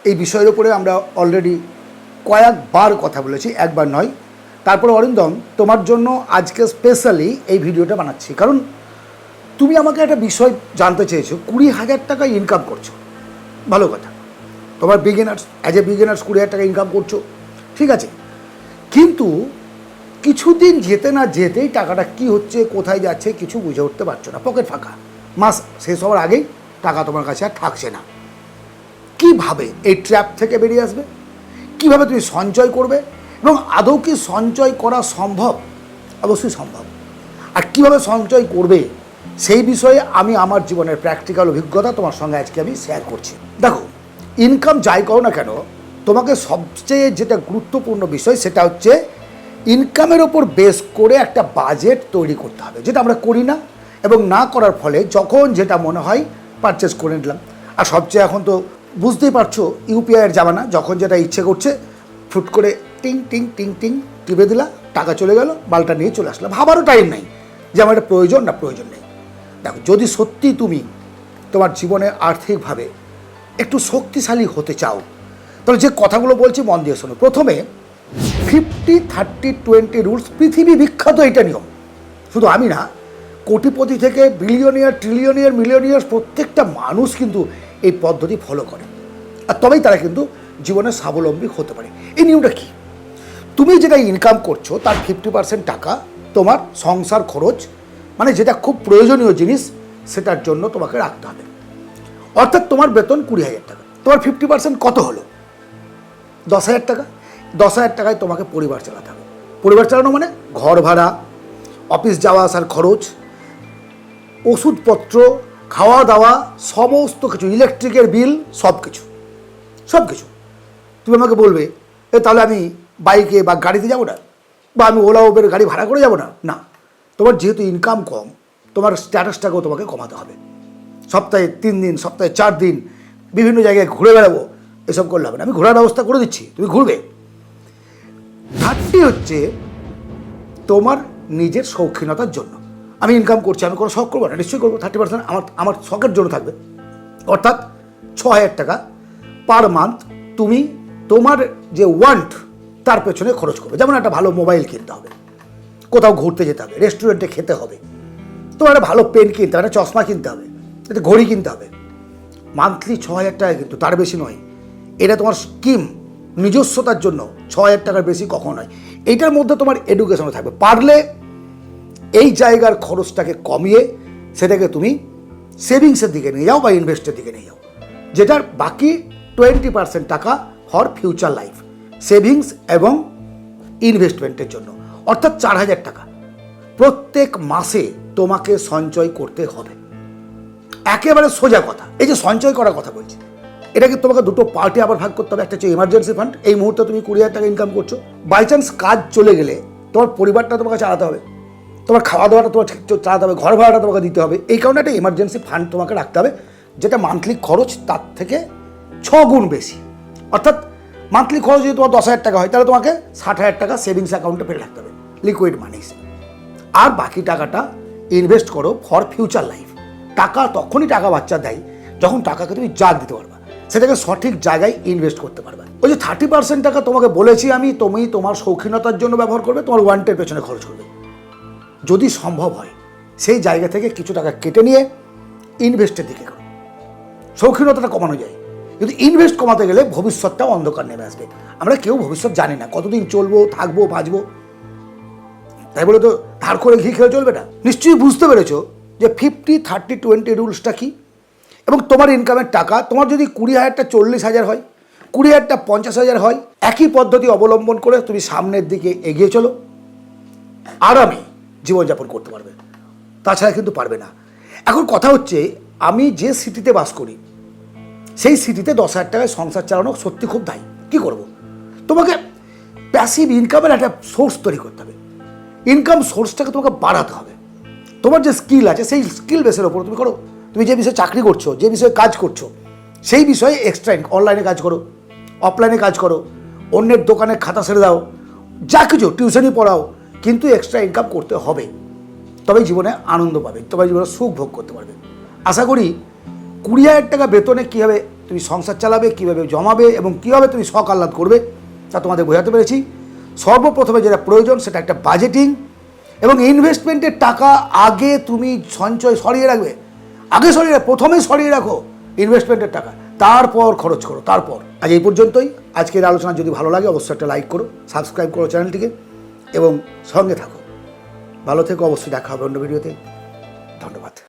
এই বিষয়ের উপরে আমরা অলরেডি কয়েকবার কথা বলেছি, একবার নয়। তারপরে অরিন্দম, তোমার জন্য আজকে স্পেশালি এই ভিডিওটা বানাচ্ছি, কারণ তুমি আমাকে একটা বিষয় জানতে চেয়েছো। 20,000 টাকা ইনকাম করছো, ভালো কথা। তোমার বিগিনার্স, অ্যাজ এ বিগিনার্স 20,000 টাকা ইনকাম করছো, ঠিক আছে। কিন্তু কিছুদিন যেতে না যেতেই টাকাটা কি হচ্ছে, কোথায় যাচ্ছে কিছু বুঝে উঠতে পারছো না। পকেট ফাঁকা, মাস শেষ হওয়ার আগেই টাকা তোমার কাছে আর থাকছে না। কিভাবে এই ট্র্যাপ থেকে বেরিয়ে আসবে, কিভাবে তুমি সঞ্চয় করবে, এবং আদৌ কি সঞ্চয় করা সম্ভব? অবশ্যই সম্ভব। আর কিভাবে সঞ্চয় করবে সেই বিষয়ে আমি আমার জীবনের প্র্যাকটিক্যাল অভিজ্ঞতা তোমার সঙ্গে আজকে আমি শেয়ার করছি। দেখো, ইনকাম যাই করো না কেন, তোমাকে সবচেয়ে যেটা গুরুত্বপূর্ণ বিষয় সেটা হচ্ছে ইনকামের ওপর বেস করে একটা বাজেট তৈরি করতে হবে, যেটা আমরা করি না, এবং না করার ফলে যখন যেটা মনে হয় পারচেস করে নিলাম। আর সবচেয়ে এখন তো বুঝতেই পারছো ইউপিআইয়ের জামানা, যখন যেটা ইচ্ছে করছে ফুট করে টিং টিং টিং টিং টিপে দিলা, টাকা চলে গেল, মালটা নিয়ে চলে আসলাম, ভাবারও টাইম নেই যে আমার এটা প্রয়োজন না প্রয়োজন নেই। দেখো, যদি সত্যি তুমি তোমার জীবনে আর্থিকভাবে একটু শক্তিশালী হতে চাও, তাহলে যে কথাগুলো বলছি মন দিয়ে শোনো। প্রথমে 50-30-20 রুলস, পৃথিবী বিখ্যাত এটা নিয়ম। শুধু আমি না, কোটিপতি থেকে বিলিয়নিয়ার, ট্রিলিয়নিয়ার, মিলিয়নিয়ার, প্রত্যেকটা মানুষ কিন্তু এই পদ্ধতি ফলো করে, আর তবেই তারা কিন্তু জীবনে স্বাবলম্বী হতে পারে। এই নিয়মটা কি? তুমি যেটা ইনকাম করছো তার 50% টাকা তোমার সংসার খরচ, মানে যেটা খুব প্রয়োজনীয় জিনিস, সেটার জন্য তোমাকে রাখতে হবে। অর্থাৎ তোমার বেতন 20,000 টাকা, তোমার 50% কত হলো? 10,000 টাকা। 10,000 টাকায় তোমাকে পরিবার চালাতে হবে। পরিবার চালানো মানে ঘর ভাড়া, অফিস যাওয়া আসার খরচ, ওষুধপত্র, খাওয়া দাওয়া, সমস্ত কিছু, ইলেকট্রিকের বিল, সব কিছু। তুমি আমাকে বলবে তাহলে আমি বাইকে বা গাড়িতে যাবো না, বা আমি ওলা উবের গাড়ি ভাড়া করে যাবো না। না, তোমার যেহেতু ইনকাম কম, তোমার স্ট্যাটাসটাকেও তোমাকে কমাতে হবে। সপ্তাহে 3 দিন, সপ্তাহে 4 দিন বিভিন্ন জায়গায় ঘুরে বেড়াবো, এসব করলে হবে না। আমি ঘোরার ব্যবস্থা করে দিচ্ছি, তুমি ঘুরবে। 30 হচ্ছে তোমার নিজের শৌখিনতার জন্য। আমি ইনকাম করছি, আমি কোনো শখ করবো না, নিশ্চয়ই করবো। 30% আমার শখের জন্য থাকবে। অর্থাৎ 6,000 টাকা পার মান্থ তুমি তোমার যে ওয়ান্ট তার পেছনে খরচ করবে। যেমন একটা ভালো মোবাইল কিনতে হবে, কোথাও ঘুরতে যেতে হবে, রেস্টুরেন্টে খেতে হবে, তোমার একটা ভালো পেন কিনতে হবে, একটা চশমা কিনতে হবে, একটা ঘড়ি কিনতে হবে। মান্থলি 6,000 টাকা, কিন্তু তার বেশি নয়। এটা তোমার স্কিম, নিজস্বতার জন্য 6,000 টাকার বেশি কখনো নয়। এইটার মধ্যে তোমার এডুকেশনও থাকবে। পারলে এই জায়গার খরচটাকে কমিয়ে সেটাকে তুমি সেভিংসের দিকে নিয়ে যাও বা ইনভেস্টের দিকে নিয়ে যাও, যেটার বাকি 20% টাকা ফর ফিউচার লাইফ, সেভিংস এবং ইনভেস্টমেন্টের জন্য। অর্থাৎ 4,000 টাকা প্রত্যেক মাসে তোমাকে সঞ্চয় করতে হবে। একেবারে সোজা কথা। এই যে সঞ্চয় করার কথা বলছি, এটাকে তোমাকে দুটো পার্টে আবার ভাগ করতে হবে। একটা হচ্ছে এমার্জেন্সি ফান্ড। এই মুহূর্তে তুমি 20,000 টাকা ইনকাম করছো, বাই চান্স কাজ চলে গেলে তোমার পরিবারটা তোমাকে চালাতে হবে, তোমার খাওয়া দাওয়াটা তোমার ঠিক চালাতে হবে, ঘর ভাড়াটা তোমাকে দিতে হবে। এই কারণে একটা এমার্জেন্সি ফান্ড তোমাকে রাখতে হবে, যেটা মান্থলি খরচ তার থেকে 6 গুণ বেশি। অর্থাৎ মান্থলি খরচ যদি তোমার 10,000 টাকা হয়, তাহলে তোমাকে 60,000 টাকা সেভিংস অ্যাকাউন্টে ফেলে রাখতে হবে, লিকুইড মানি হিসেবে। আর বাকি টাকাটা ইনভেস্ট করো ফর ফিউচার লাইফ। টাকা তখনই টাকা বাচ্চা দেয় যখন টাকাকে তুমি জাগ দিতে পারবা, সেটাকে সঠিক জায়গায় ইনভেস্ট করতে পারবে। ওই যে 30% টাকা তোমাকে বলেছি আমি, তুমি তোমার শৌখিনতার জন্য ব্যবহার করবে, তোমার ওয়ান্টের পেছনে খরচ করবে। যদি সম্ভব হয় সেই জায়গা থেকে কিছু টাকা কেটে নিয়ে ইনভেস্টের দিকে করো। শৌখিনতাটা কমানো যায়, কিন্তু ইনভেস্ট কমাতে গেলে ভবিষ্যৎটাও অন্ধকার নেমে আসবে। আমরা কেউ ভবিষ্যৎ জানি না, কতদিন চলবো, থাকবো, বাঁচবো। তাই বলে তো ধার করে ঘি খেয়ে চলবে না। নিশ্চয়ই বুঝতে পেরেছো যে 50-30-20 রুলসটা কি। এবং তোমার ইনকামের টাকা, তোমার যদি 20,000টা 40,000 হয়, 20,000টা 50,000 হয়, একই পদ্ধতি অবলম্বন করে তুমি সামনের দিকে এগিয়ে চলো, আরামে জীবনযাপন করতে পারবে। তাছাড়া কিন্তু পারবে না। এখন কথা হচ্ছে, আমি যে সিটিতে বাস করি সেই সিটিতে 10,000 টাকায় সংসার চালানো সত্যি খুব দায়ী। কী করবো? তোমাকে প্যাসিভ ইনকামের একটা সোর্স তৈরি করতে হবে। ইনকাম সোর্সটাকে তোমাকে বাড়াতে হবে। তোমার যে স্কিল আছে সেই স্কিল বেসের ওপর তুমি করো। তুমি যে বিষয়ে চাকরি করছো, যে বিষয়ে কাজ করছো, সেই বিষয়ে এক্সট্রা অনলাইনে কাজ করো, অফলাইনে কাজ করো, অন্যের দোকানে খাতা ছেড়ে দাও, যা কিছু টিউশনই পড়াও, কিন্তু এক্সট্রা ইনকাম করতে হবে। তবেই জীবনে আনন্দ পাবে, তবে জীবনে সুখ ভোগ করতে পারবে। আশা করি 20,000 টাকা বেতনে কীভাবে তুমি সংসার চালাবে, কীভাবে জমাবে এবং কীভাবে তুমি শখ আহ্লাদ করবে তা তোমাদের বোঝাতে পেরেছি। সর্বপ্রথমে যেটা প্রয়োজন সেটা একটা বাজেটিং এবং ইনভেস্টমেন্টের টাকা আগে তুমি সঞ্চয় সরিয়ে রাখবে, প্রথমেই সরিয়ে রাখো ইনভেস্টমেন্টের টাকা, তারপর খরচ করো। তারপর আজ এই পর্যন্তই। আজকের আলোচনা যদি ভালো লাগে অবশ্যই একটা লাইক করো, সাবস্ক্রাইব করো চ্যানেলটিকে এবং সঙ্গে থাকো। ভালো থেকো, অবশ্যই দেখা হবে অন্য ভিডিওতে।